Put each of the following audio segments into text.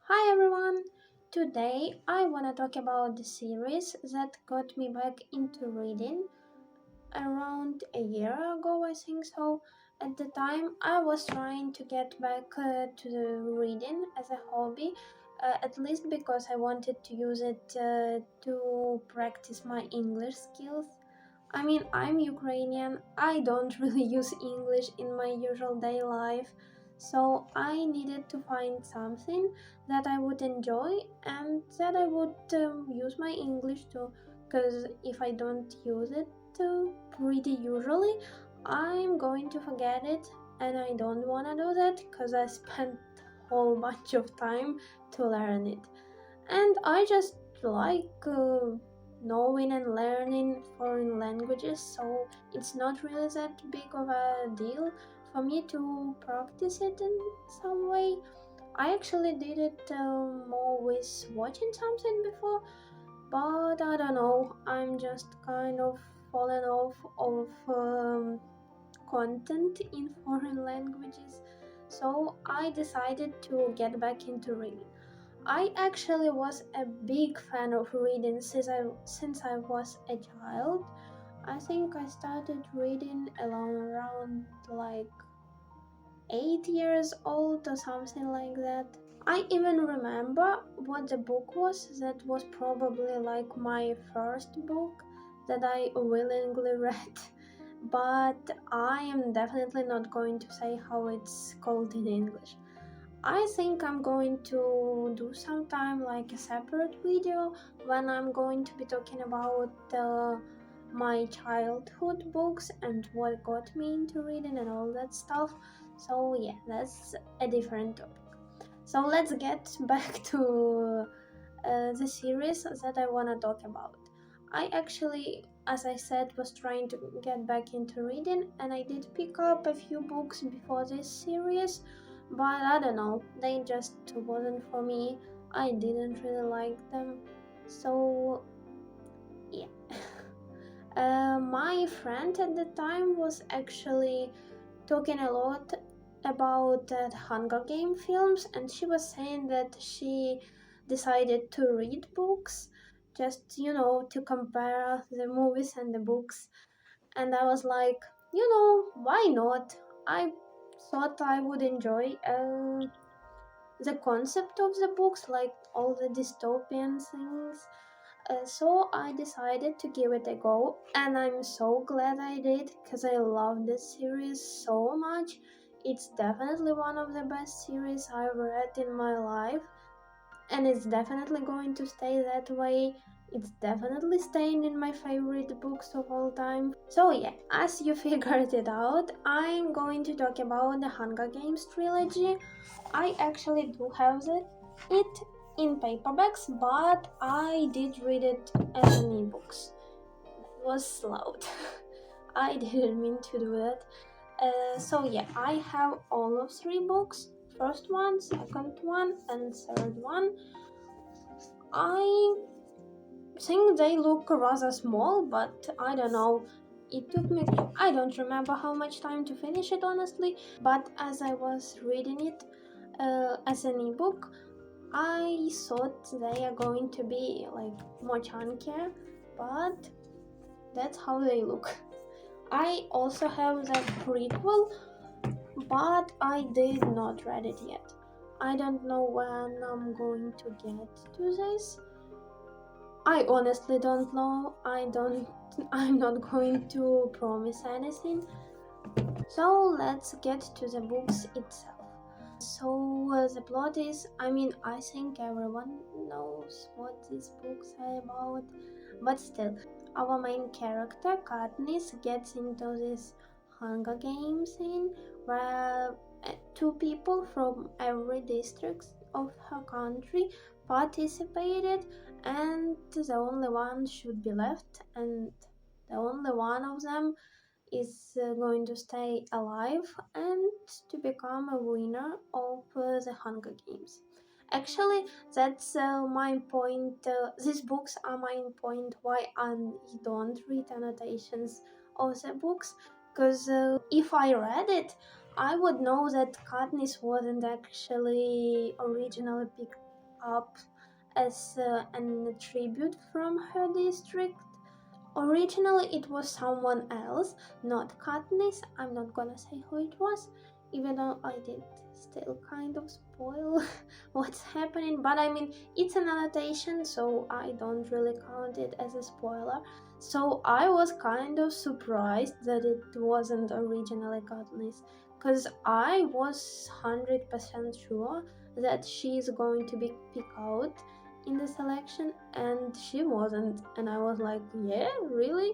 Hi everyone! Today I want to talk about the series that got me back into reading around a year ago, I think so. At the time, I was trying to get back to the reading as a hobby, at least because I wanted to use it to practice my English skills. I mean, I'm Ukrainian. I don't really use English in my usual day life, so I needed to find something that I would enjoy and that I would use my English to. Because if I don't use it pretty usually, I'm going to forget it, and I don't want to do that because I spent whole bunch of time to learn it. And I just like knowing and learning foreign languages, so it's not really that big of a deal for me to practice it in some way. I actually did it more with watching something before, but I don't know, I'm just kind of fallen off of content in foreign languages, so I decided to get back into reading. I actually was a big fan of reading since I was a child. I think I started reading around like 8 years old or something like that. I even remember what the book was that was probably like my first book that I willingly read, but I am definitely not going to say how it's called in English. I think I'm going to do sometime like a separate video when I'm going to be talking about my childhood books and what got me into reading and all that stuff. So yeah, that's a different topic. So let's get back to the series that I want to talk about. I actually, as I said, was trying to get back into reading, and I did pick up a few books before this series, but I don't know, they just wasn't for me. I didn't really like them, so yeah. My friend at the time was actually talking a lot about the Hunger Game films, and she was saying that she decided to read books just, to compare the movies and the books. And I was like, why not? I thought I would enjoy the concept of the books, like all the dystopian things. So I decided to give it a go, and I'm so glad I did because I love this series so much. It's definitely one of the best series I've read in my life, and it's definitely going to stay that way. It's definitely staying in my favorite books of all time. So yeah, as you figured it out, I'm going to talk about the Hunger Games trilogy. I actually do have it in paperbacks, but I did read it as an ebooks. That was loud. I didn't mean to do that. So yeah, I have all of three books. First one, second one, and third one. I think they look rather small, but I don't know. It took me, I don't remember how much time to finish it honestly, but as I was reading it as an ebook, I thought they are going to be like more chunkier, but that's how they look. I also have the prequel, but I did not read it yet. I don't know when I'm going to get to this. I honestly don't know. I'm not going to promise anything. So let's get to the books itself. So the plot is, I think everyone knows what these books are about, but still, our main character, Katniss, gets into this Hunger Games scene where two people from every district of her country participated, and the only one should be left, and the only one of them is going to stay alive and to become a winner of the Hunger Games. Actually, that's my point. These books are my point why I don't read annotations of the books, because if I read it, I would know that Katniss wasn't actually originally picked up as an tribute from her district. Originally, it was someone else, not Katniss. I'm not gonna say who it was, even though I did still kind of spoil what's happening. But I mean, it's an annotation, so I don't really count it as a spoiler. So I was kind of surprised that it wasn't originally Katniss, because I was 100% sure that she's going to be picked out in the selection, and she wasn't. And I was like, yeah, really?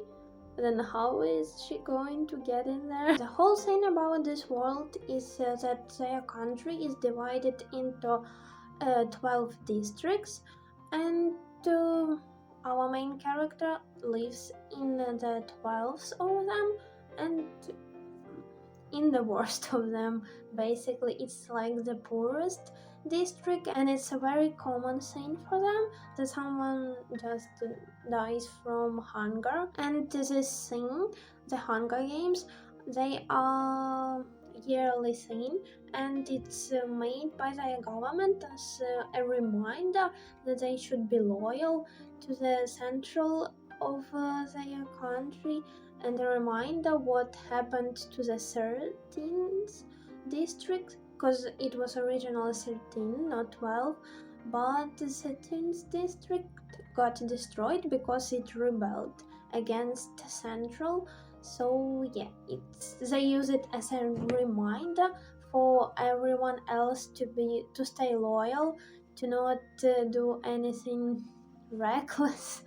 Then how is she going to get in there? The whole thing about this world is that their country is divided into 12 districts, and our main character lives in the 12th of them, and in the worst of them. Basically, it's like the poorest district, and it's a very common thing for them that someone just dies from hunger. And this thing, the Hunger Games, they are yearly thing, and it's made by the government as a reminder that they should be loyal to the central of their country, and a reminder what happened to the 13th district, because it was originally 13, not 12, but the 13th district got destroyed because it rebelled against Central. So yeah, they use it as a reminder for everyone else to stay loyal, to not do anything reckless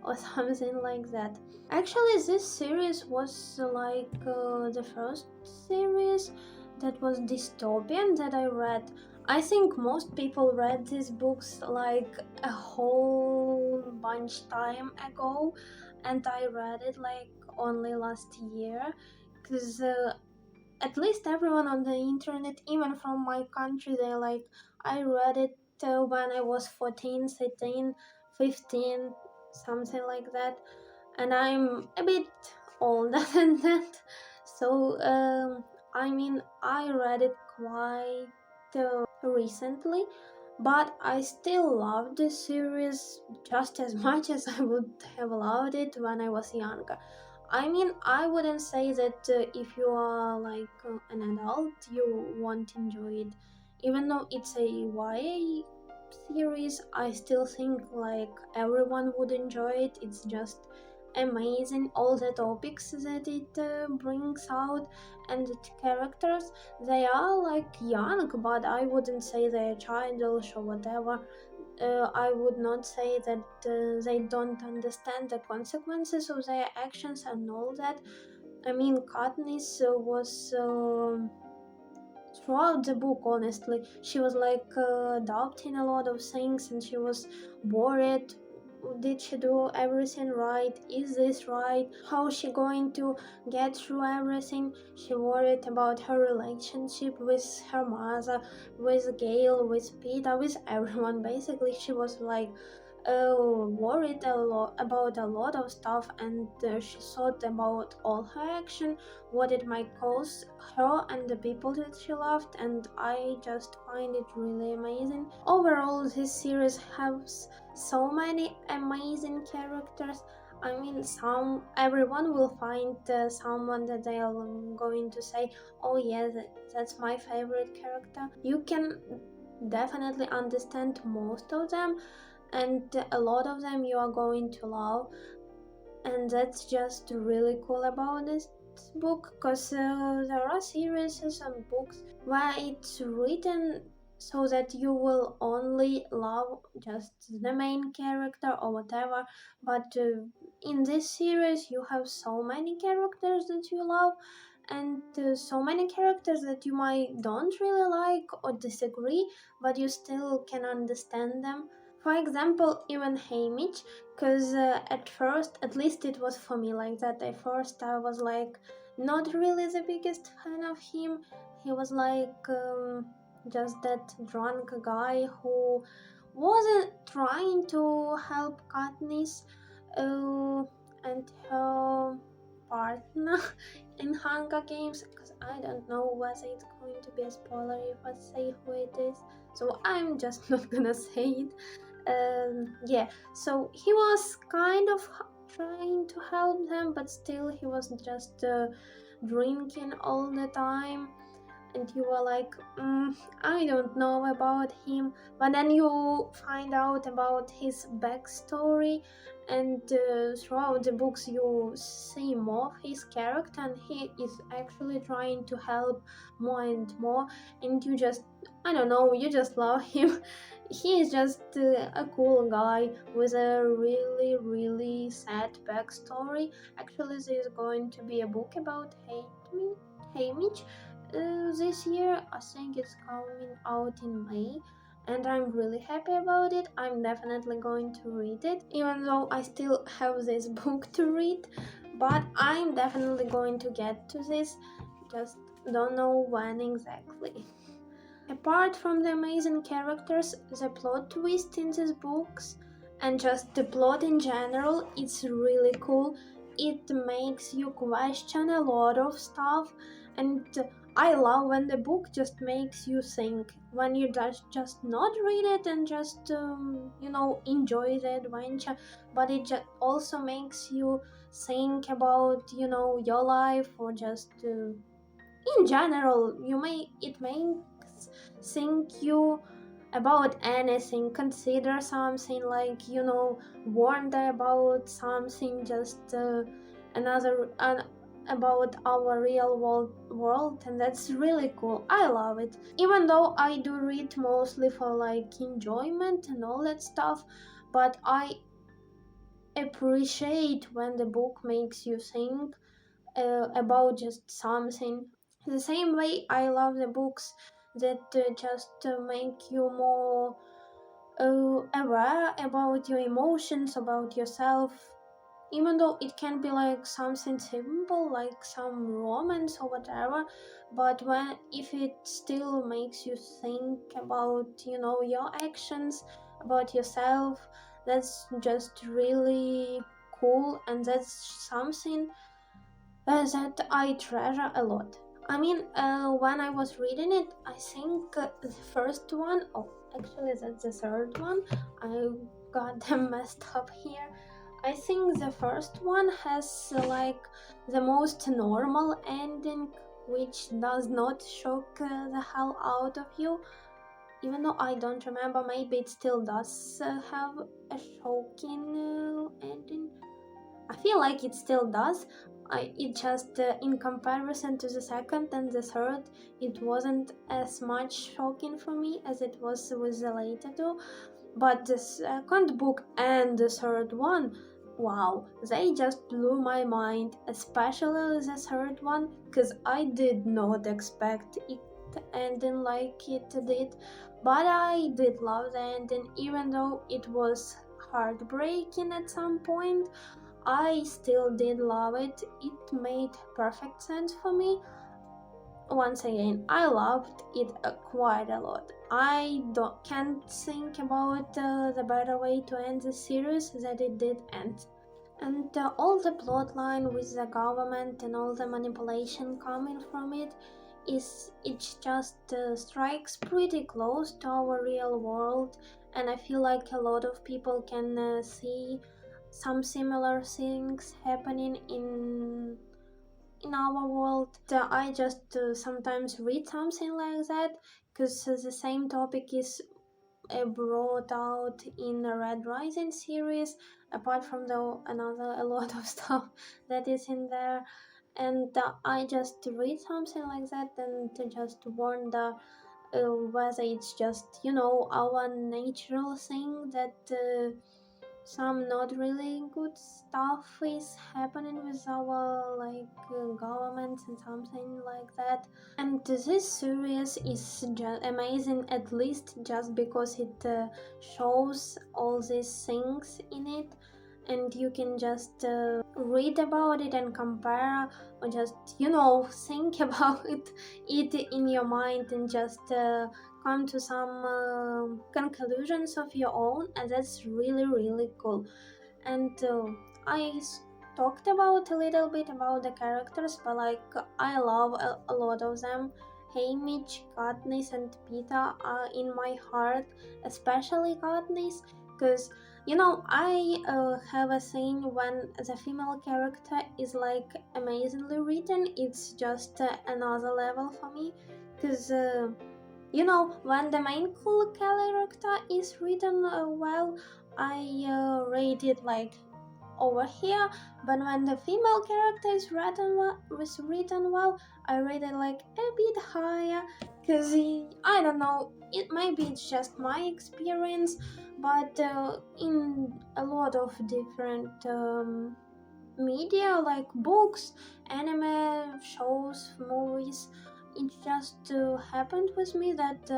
or something like that. Actually, this series was like the first series that was dystopian that I read. I think most people read these books like a whole bunch time ago, and I read it like only last year, because at least everyone on the internet, even from my country, they like, I read it when I was 14, 13, 15, something like that, and I'm a bit older than that. So I mean, I read it quite recently, but I still love this series just as much as I would have loved it when I was younger. I mean, I wouldn't say that if you are like an adult, you won't enjoy it. Even though it's a YA series, I still think like everyone would enjoy it. It's just amazing, all the topics that it brings out, and the characters, they are like young, but I wouldn't say they're childish or whatever. I would not say that they don't understand the consequences of their actions and all that. I mean, Katniss was throughout the book, honestly, she was like doubting a lot of things, and she was worried. Did she do everything right? Is this right? How is she going to get through everything? She worried about her relationship with her mother, with Gale, with Peeta, with everyone. Basically, she was like worried a lot about a lot of stuff, and she thought about all her action, what it might cause her and the people that she loved, and I just find it really amazing. Overall, this series has so many amazing characters. I mean, everyone will find someone that they are going to say, oh yeah, that's my favorite character. You can definitely understand most of them, and a lot of them you are going to love, and that's just really cool about this book, because there are series and books where it's written so that you will only love just the main character or whatever, but in this series you have so many characters that you love, and so many characters that you might don't really like or disagree, but you still can understand them. For example, even Haymitch, because at first, at least it was for me like that. At first, I was like not really the biggest fan of him. He was like just that drunk guy who wasn't trying to help Katniss and her partner in Hunger Games. Because I don't know whether it's going to be a spoiler if I say who it is. so I'm just not gonna say it. Yeah, so he was kind of trying to help them, but still he was just drinking all the time, and you were like, I don't know about him. But then you find out about his backstory, and throughout the books you see more of his character, and he is actually trying to help more and more, and you just, I don't know, you just love him. He is just a cool guy with a really, really sad backstory. Actually, there's going to be a book about Haymitch this year. I think it's coming out in May, and I'm really happy about it. I'm definitely going to read it, even though I still have this book to read. But I'm definitely going to get to this, just don't know when exactly. Apart from the amazing characters, the plot twist in these books, and just the plot in general, it's really cool. It makes you question a lot of stuff, and I love when the book just makes you think. When you just not read it and just enjoy the adventure, but it just also makes you think about your life, or just in general. It makes think you about anything, consider something, like wonder about something, just another about our real world, and that's really cool. I love it, even though I do read mostly for like enjoyment and all that stuff, but I appreciate when the book makes you think about just something. The same way I love the books that just make you more aware about your emotions, about yourself, even though it can be like something simple, like some romance or whatever. But if it still makes you think about your actions, about yourself, that's just really cool, and that's something that I treasure a lot. I mean, when I was reading it, I think the first one, oh, actually, that's the third one. I got them messed up here. I think the first one has like the most normal ending, which does not shock the hell out of you. Even though I don't remember, maybe it still does have a shocking ending. I feel like it still does. It just, in comparison to the second and the third, it wasn't as much shocking for me as it was with the later two. But the second book and the third one, wow, they just blew my mind, especially the third one, because I did not expect it ending like it did. But I did love the ending, even though it was heartbreaking at some point. I still did love it. It made perfect sense for me. Once again, I loved it quite a lot. Can't think about the better way to end the series that it did end. And all the plotline with the government and all the manipulation coming from it just strikes pretty close to our real world, and I feel like a lot of people can see some similar things happening in our world. I just sometimes read something like that, because the same topic is brought out in the Red Rising series, apart from a lot of stuff that is in there. And I just read something like that and to just wonder whether it's just our natural thing that some not really good stuff is happening with our governments and something like that. And this series is just amazing, at least just because it shows all these things in it, and you can just read about it and compare, or just think about it in your mind, and just come to some conclusions of your own, and that's really, really cool. And I talked about a little bit about the characters, but like I love a lot of them, Haymitch, Katniss, and Peeta are in my heart, especially Katniss, because I have a thing when the female character is like amazingly written. It's just another level for me, because when the main cool character is written well, I rate it like over here, but when the female character is written well, I rate it like a bit higher, because I don't know, maybe it's just my experience, but in a lot of different media like books, anime, shows, movies, it just happened with me that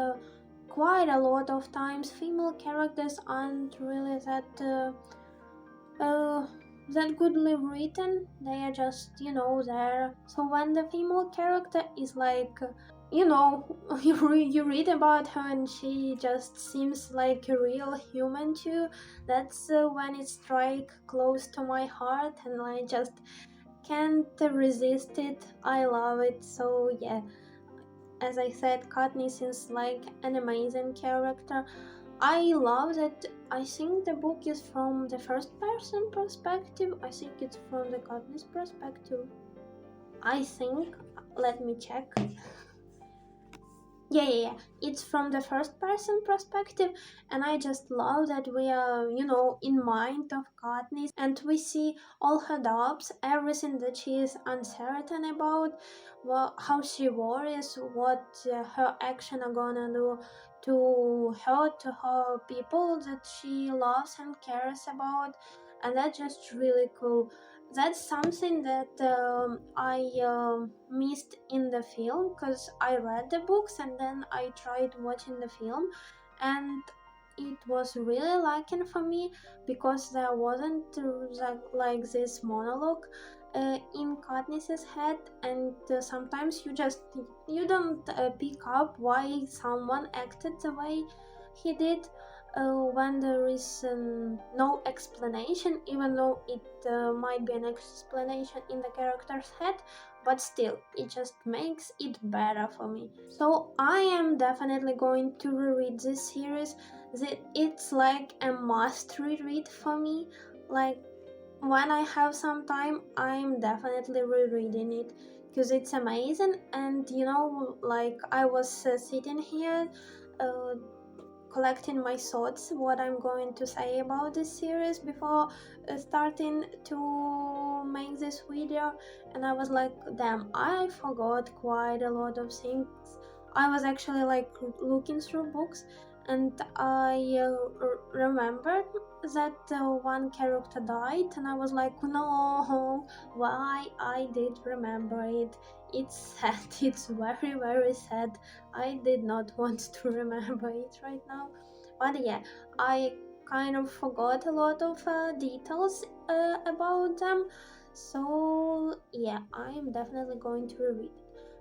quite a lot of times female characters aren't really uh, that goodly written. They are just there. So when the female character is like you read about her and she just seems like a real human too, that's when it strikes close to my heart and I just can't resist it. I love it. So yeah, as I said, Katniss is like an amazing character. I love that. I think the book is from the first person perspective. I think it's from the Katniss perspective. I think. Let me check. Yeah. It's from the first person perspective, and I just love that we are, in mind of Katniss, and we see all her doubts, everything that she is uncertain about, how she worries, what her action are gonna do to her people that she loves and cares about, and that's just really cool. That's something that I missed in the film, because I read the books and then I tried watching the film, and it was really lacking for me, because there wasn't like this monologue in Katniss's head, and sometimes you don't pick up why someone acted the way he did when there is no explanation, even though it might be an explanation in the character's head, but still, it just makes it better for me. So I am definitely going to reread this series. It's like a must reread for me. Like, when I have some time, I'm definitely rereading it, because it's amazing. And like I was sitting here uh, collecting my thoughts, what I'm going to say about this series before starting to make this video, and I was like, damn, I forgot quite a lot of things. I was actually like looking through books, and I remembered that one character died, and I was like, no, why I did remember it. It's sad. It's very, very sad. I did not want to remember it right now. But yeah, I kind of forgot a lot of details about them. So yeah, I'm definitely going to reread it.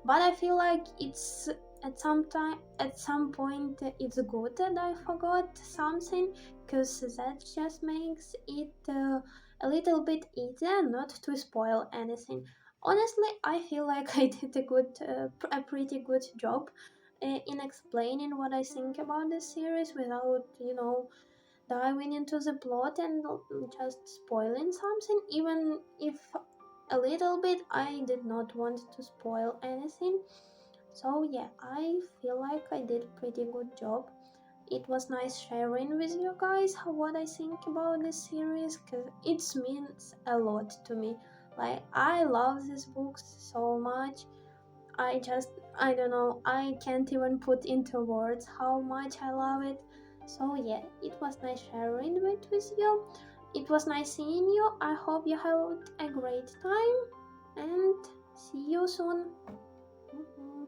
But I feel like it's at some point it's good that I forgot something, because that just makes it a little bit easier not to spoil anything. Honestly, I feel like I did a pretty good job in explaining what I think about this series without, diving into the plot and just spoiling something. Even if a little bit, I did not want to spoil anything. So yeah, I feel like I did a pretty good job. It was nice sharing with you guys what I think about this series, because it means a lot to me. Like, I love these books so much. I don't know, I can't even put into words how much I love it. So yeah, it was nice sharing it with you. It was nice seeing you. I hope you had a great time, and see you soon. Mhm.